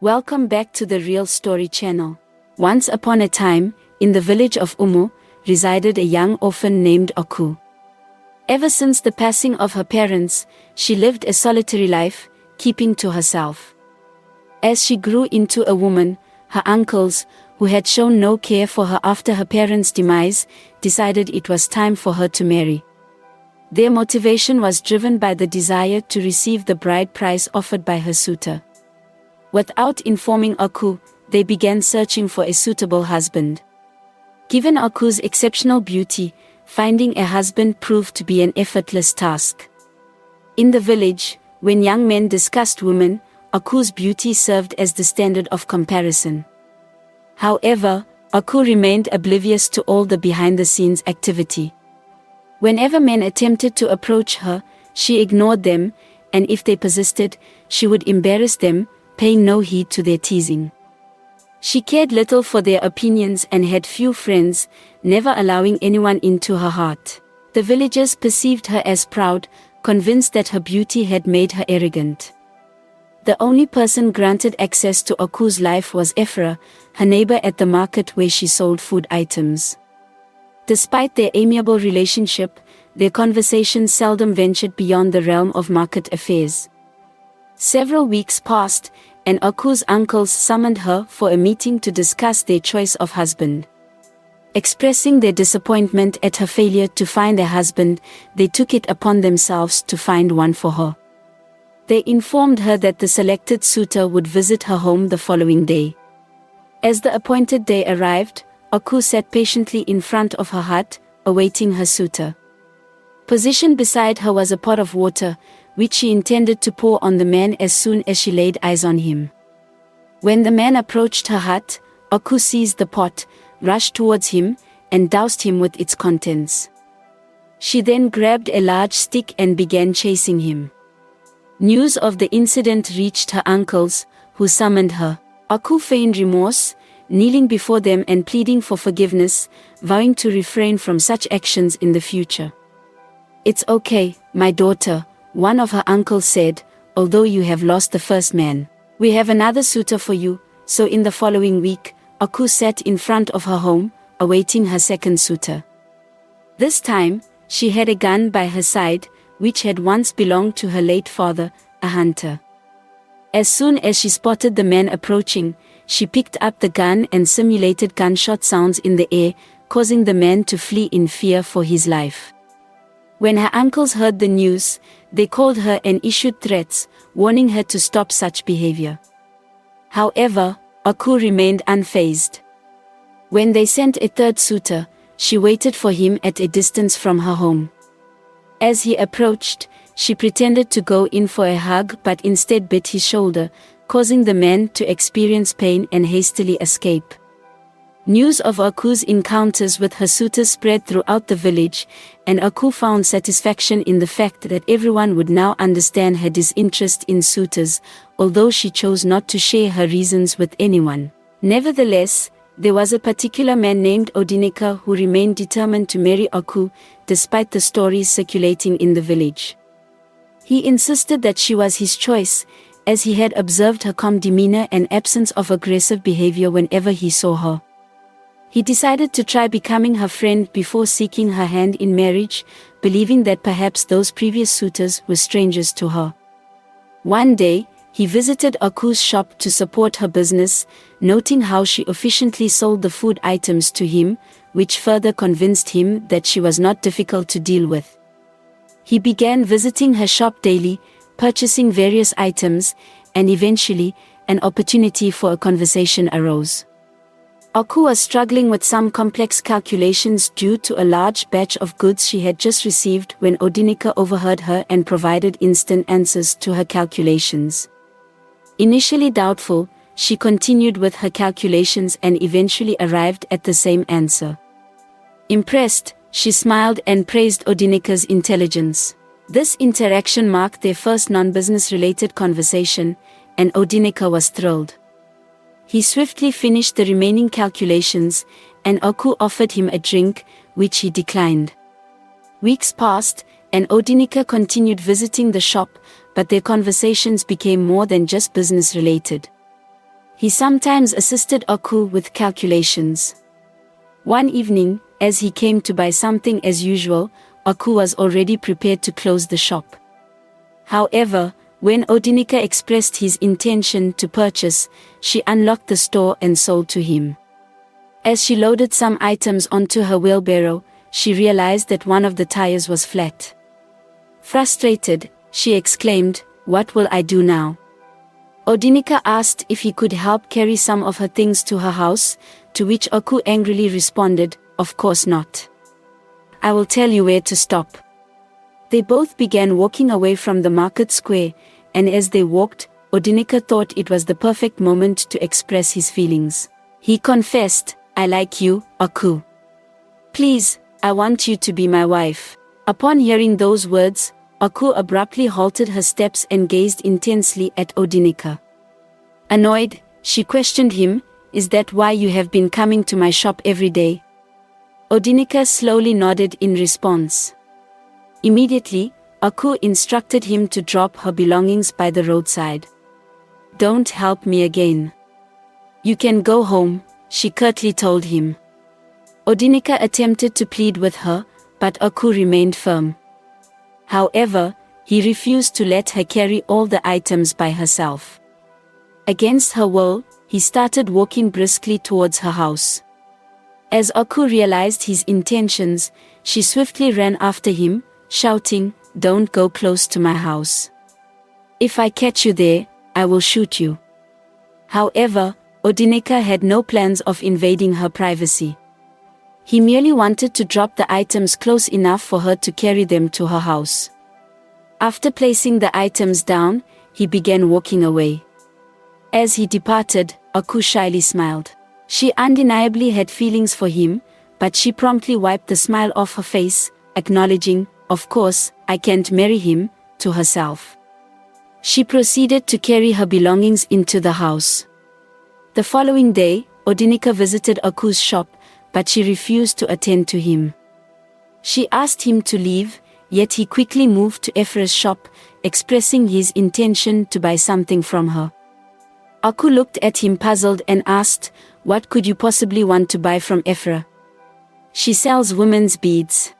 Welcome back to the Real Story channel. Once upon a time, in the village of Umu, resided a young orphan named Aku. Ever since the passing of her parents, she lived a solitary life, keeping to herself. As she grew into a woman, her uncles, who had shown no care for her after her parents' demise, decided it was time for her to marry. Their motivation was driven by the desire to receive the bride price offered by her suitor. Without informing Aku, they began searching for a suitable husband. Given Aku's exceptional beauty, finding a husband proved to be an effortless task. In the village, when young men discussed women, Aku's beauty served as the standard of comparison. However, Aku remained oblivious to all the behind-the-scenes activity. Whenever men attempted to approach her, she ignored them, and if they persisted, she would embarrass them, paying no heed to their teasing. She cared little for their opinions and had few friends, never allowing anyone into her heart. The villagers perceived her as proud, convinced that her beauty had made her arrogant. The only person granted access to Aku's life was Ephra, her neighbor at the market where she sold food items. Despite their amiable relationship, their conversations seldom ventured beyond the realm of market affairs. Several weeks passed, and Aku's uncles summoned her for a meeting to discuss their choice of husband. Expressing their disappointment at her failure to find a husband, they took it upon themselves to find one for her. They informed her that the selected suitor would visit her home the following day. As the appointed day arrived, Aku sat patiently in front of her hut, awaiting her suitor. Positioned beside her was a pot of water, which she intended to pour on the man as soon as she laid eyes on him. When the man approached her hut, Aku seized the pot, rushed towards him, and doused him with its contents. She then grabbed a large stick and began chasing him. News of the incident reached her uncles, who summoned her. Aku feigned remorse, kneeling before them and pleading for forgiveness, vowing to refrain from such actions in the future. "It's okay, my daughter," one of her uncles said, "although you have lost the first man. We have another suitor for you." So in the following week, Aku sat in front of her home, awaiting her second suitor. This time, she had a gun by her side, which had once belonged to her late father, a hunter. As soon as she spotted the man approaching, she picked up the gun and simulated gunshot sounds in the air, causing the man to flee in fear for his life. When her uncles heard the news, they called her and issued threats, warning her to stop such behavior. However, Aku remained unfazed. When they sent a third suitor, she waited for him at a distance from her home. As he approached, she pretended to go in for a hug but instead bit his shoulder, causing the man to experience pain and hastily escape. News of Aku's encounters with her suitors spread throughout the village, and Aku found satisfaction in the fact that everyone would now understand her disinterest in suitors, although she chose not to share her reasons with anyone. Nevertheless, there was a particular man named Odinaka who remained determined to marry Aku, despite the stories circulating in the village. He insisted that she was his choice, as he had observed her calm demeanor and absence of aggressive behavior whenever he saw her. He decided to try becoming her friend before seeking her hand in marriage, believing that perhaps those previous suitors were strangers to her. One day, he visited Aku's shop to support her business, noting how she efficiently sold the food items to him, which further convinced him that she was not difficult to deal with. He began visiting her shop daily, purchasing various items, and eventually, an opportunity for a conversation arose. Aku was struggling with some complex calculations due to a large batch of goods she had just received when Odinaka overheard her and provided instant answers to her calculations. Initially doubtful, she continued with her calculations and eventually arrived at the same answer. Impressed, she smiled and praised Odinaka's intelligence. This interaction marked their first non-business related conversation, and Odinaka was thrilled. He swiftly finished the remaining calculations, and Aku offered him a drink, which he declined. Weeks passed, and Odinaka continued visiting the shop, but their conversations became more than just business related. He sometimes assisted Oku with calculations. One evening, as he came to buy something as usual, Oku was already prepared to close the shop. However, when Odinaka expressed his intention to purchase, she unlocked the store and sold to him. As she loaded some items onto her wheelbarrow, she realized that one of the tires was flat. Frustrated, she exclaimed, "What will I do now?" Odinaka asked if he could help carry some of her things to her house, to which Oku angrily responded, "Of course not. I will tell you where to stop." They both began walking away from the market square, and as they walked, Odinaka thought it was the perfect moment to express his feelings. He confessed, "I like you, Oku. Please, I want you to be my wife." Upon hearing those words, Oku abruptly halted her steps and gazed intensely at Odinaka. Annoyed, she questioned him, "Is that why you have been coming to my shop every day?" Odinaka slowly nodded in response. Immediately, Oku instructed him to drop her belongings by the roadside. "Don't help me again. You can go home," she curtly told him. Odinaka attempted to plead with her, but Oku remained firm. However, he refused to let her carry all the items by herself. Against her will, he started walking briskly towards her house. As Oku realized his intentions, she swiftly ran after him, shouting, "Don't go close to my house. If I catch you there, I will shoot you." However, Odinaka had no plans of invading her privacy. He merely wanted to drop the items close enough for her to carry them to her house. After placing the items down, he began walking away. As he departed, Oku shyly smiled. She undeniably had feelings for him, but she promptly wiped the smile off her face, acknowledging, "Of course, I can't marry him," to herself. She proceeded to carry her belongings into the house. The following day, Odinaka visited Oku's shop, but she refused to attend to him. She asked him to leave, yet he quickly moved to Ephra's shop, expressing his intention to buy something from her. Oku looked at him puzzled and asked, "What could you possibly want to buy from Ephra?" "She sells women's beads."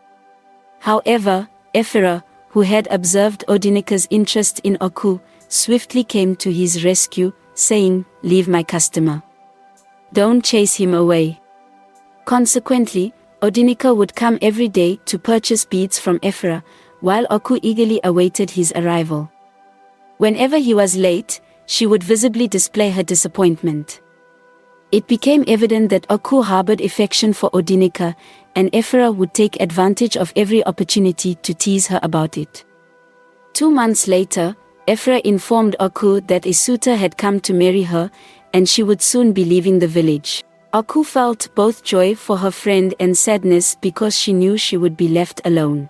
However, Ephra, who had observed Odinaka's interest in Oku, swiftly came to his rescue, saying, "Leave my customer. Don't chase him away." Consequently, Odinaka would come every day to purchase beads from Ephra, while Oku eagerly awaited his arrival. Whenever he was late, she would visibly display her disappointment. It became evident that Oku harbored affection for Odinaka, and Ephra would take advantage of every opportunity to tease her about it. 2 months later, Ephra informed Oku that a suitor had come to marry her, and she would soon be leaving the village. Oku felt both joy for her friend and sadness because she knew she would be left alone.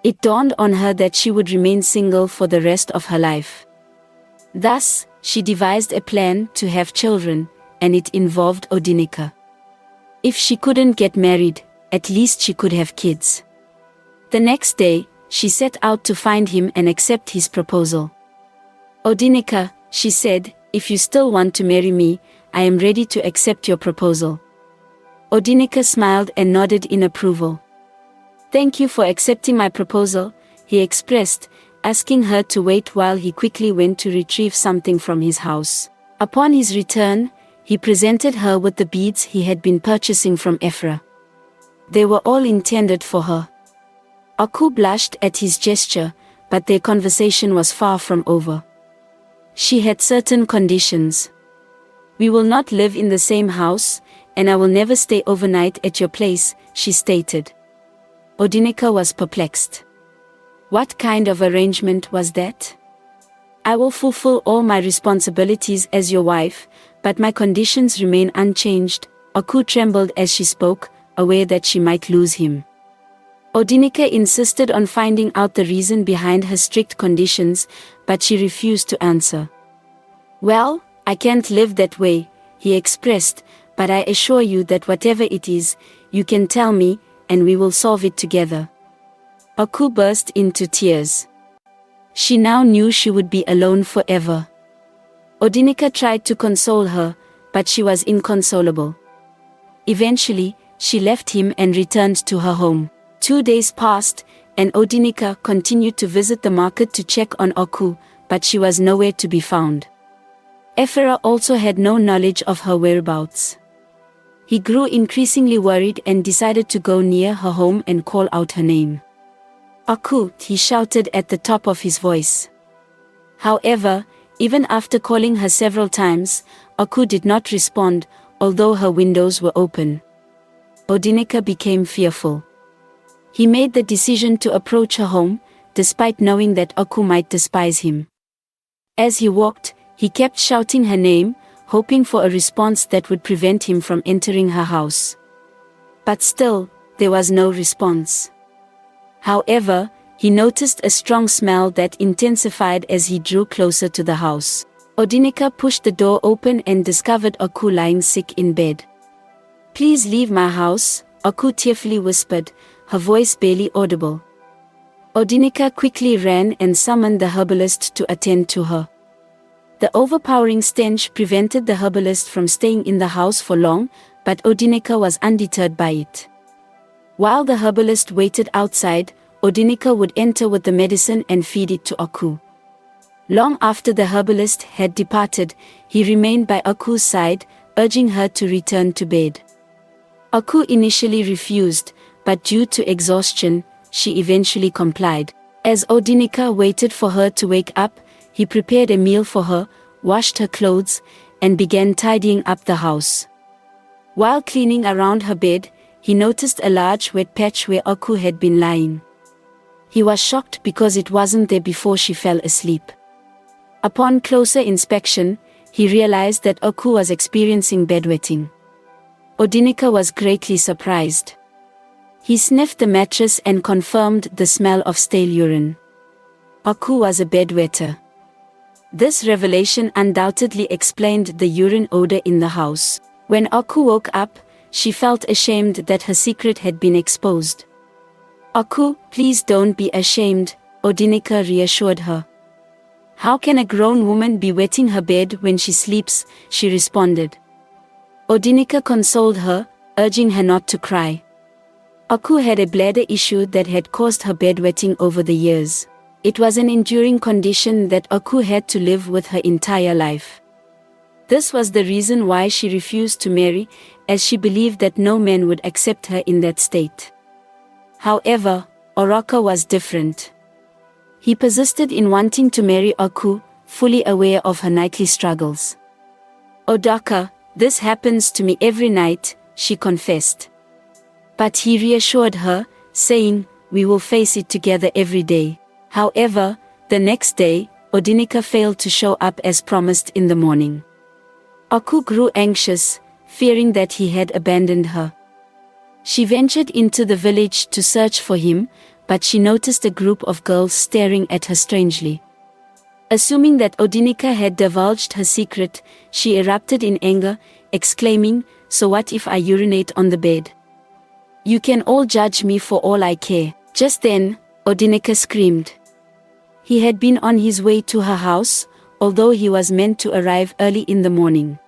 It dawned on her that she would remain single for the rest of her life. Thus, she devised a plan to have children, and it involved Odinaka. If she couldn't get married, at least she could have kids. The next day, she set out to find him and accept his proposal. "Odinaka," she said, "if you still want to marry me, I am ready to accept your proposal." Odinaka smiled and nodded in approval. "Thank you for accepting my proposal," he expressed, asking her to wait while he quickly went to retrieve something from his house. Upon his return, he presented her with the beads he had been purchasing from Ephra. They were all intended for her. Oku blushed at his gesture, but their conversation was far from over. She had certain conditions. "We will not live in the same house, and I will never stay overnight at your place," she stated. Odinaka was perplexed. What kind of arrangement was that? "I will fulfill all my responsibilities as your wife, but my conditions remain unchanged." Oku trembled as she spoke, aware that she might lose him. Odinaka insisted on finding out the reason behind her strict conditions, but she refused to answer. "Well, I can't live that way," he expressed, "but I assure you that whatever it is, you can tell me, and we will solve it together." Oku burst into tears. She now knew she would be alone forever. Odinaka tried to console her, but she was inconsolable. Eventually, she left him and returned to her home. 2 days passed, and Odinaka continued to visit the market to check on Oku, but she was nowhere to be found. Ephra also had no knowledge of her whereabouts. He grew increasingly worried and decided to go near her home and call out her name. "Oku," he shouted at the top of his voice. However, even after calling her several times, Oku did not respond, although her windows were open. Odinaka became fearful. He made the decision to approach her home, despite knowing that Oku might despise him. As he walked, he kept shouting her name, hoping for a response that would prevent him from entering her house. But still, there was no response. However, he noticed a strong smell that intensified as he drew closer to the house. Odinaka pushed the door open and discovered Oku lying sick in bed. "Please leave my house," Oku tearfully whispered, her voice barely audible. Odinaka quickly ran and summoned the herbalist to attend to her. The overpowering stench prevented the herbalist from staying in the house for long, but Odinaka was undeterred by it. While the herbalist waited outside, Odinaka would enter with the medicine and feed it to Oku. Long after the herbalist had departed, he remained by Oku's side, urging her to return to bed. Oku initially refused, but due to exhaustion, she eventually complied. As Odinaka waited for her to wake up, he prepared a meal for her, washed her clothes, and began tidying up the house. While cleaning around her bed, he noticed a large wet patch where Oku had been lying. He was shocked because it wasn't there before she fell asleep. Upon closer inspection, he realized that Oku was experiencing bedwetting. Odinaka was greatly surprised. He sniffed the mattress and confirmed the smell of stale urine. Oku was a bedwetter. This revelation undoubtedly explained the urine odor in the house. When Oku woke up, she felt ashamed that her secret had been exposed. "Oku, please don't be ashamed," Odinaka reassured her. "How can a grown woman be wetting her bed when she sleeps?" she responded. Odinaka consoled her, urging her not to cry. Oku had a bladder issue that had caused her bedwetting over the years. It was an enduring condition that Oku had to live with her entire life. This was the reason why she refused to marry, as she believed that no man would accept her in that state. However, Oraka was different. He persisted in wanting to marry Oku, fully aware of her nightly struggles. "Odaka, this happens to me every night," she confessed. But he reassured her, saying, "We will face it together every day." However, the next day, Odinaka failed to show up as promised in the morning. Oku grew anxious, fearing that he had abandoned her. She ventured into the village to search for him, but she noticed a group of girls staring at her strangely. Assuming that Odinaka had divulged her secret, she erupted in anger, exclaiming, "So what if I urinate on the bed? You can all judge me for all I care." Just then, Odinaka screamed. He had been on his way to her house, although he was meant to arrive early in the morning.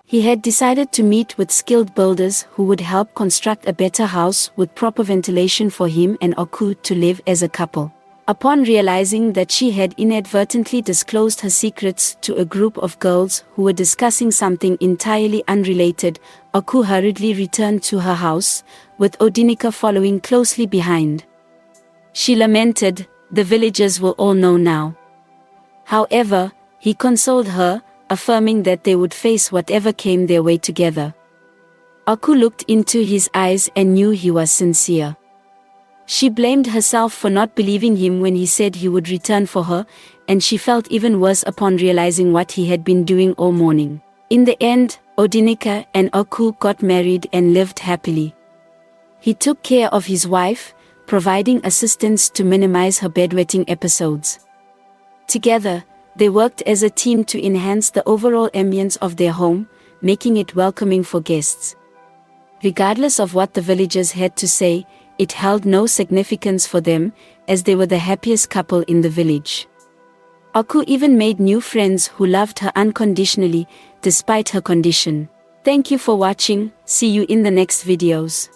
He had decided to meet with skilled builders who would help construct a better house with proper ventilation for him and Oku to live as a couple. Upon realizing that she had inadvertently disclosed her secrets to a group of girls who were discussing something entirely unrelated, Oku hurriedly returned to her house, with Odinaka following closely behind. She lamented, "The villagers will all know now." However, he consoled her, affirming that they would face whatever came their way together. Oku looked into his eyes and knew he was sincere. She blamed herself for not believing him when he said he would return for her, and she felt even worse upon realizing what he had been doing all morning. In the end, Odinaka and Oku got married and lived happily. He took care of his wife, providing assistance to minimize her bedwetting episodes. Together, they worked as a team to enhance the overall ambience of their home, making it welcoming for guests. Regardless of what the villagers had to say, it held no significance for them, as they were the happiest couple in the village. Aku even made new friends who loved her unconditionally, despite her condition. Thank you for watching, see you in the next videos.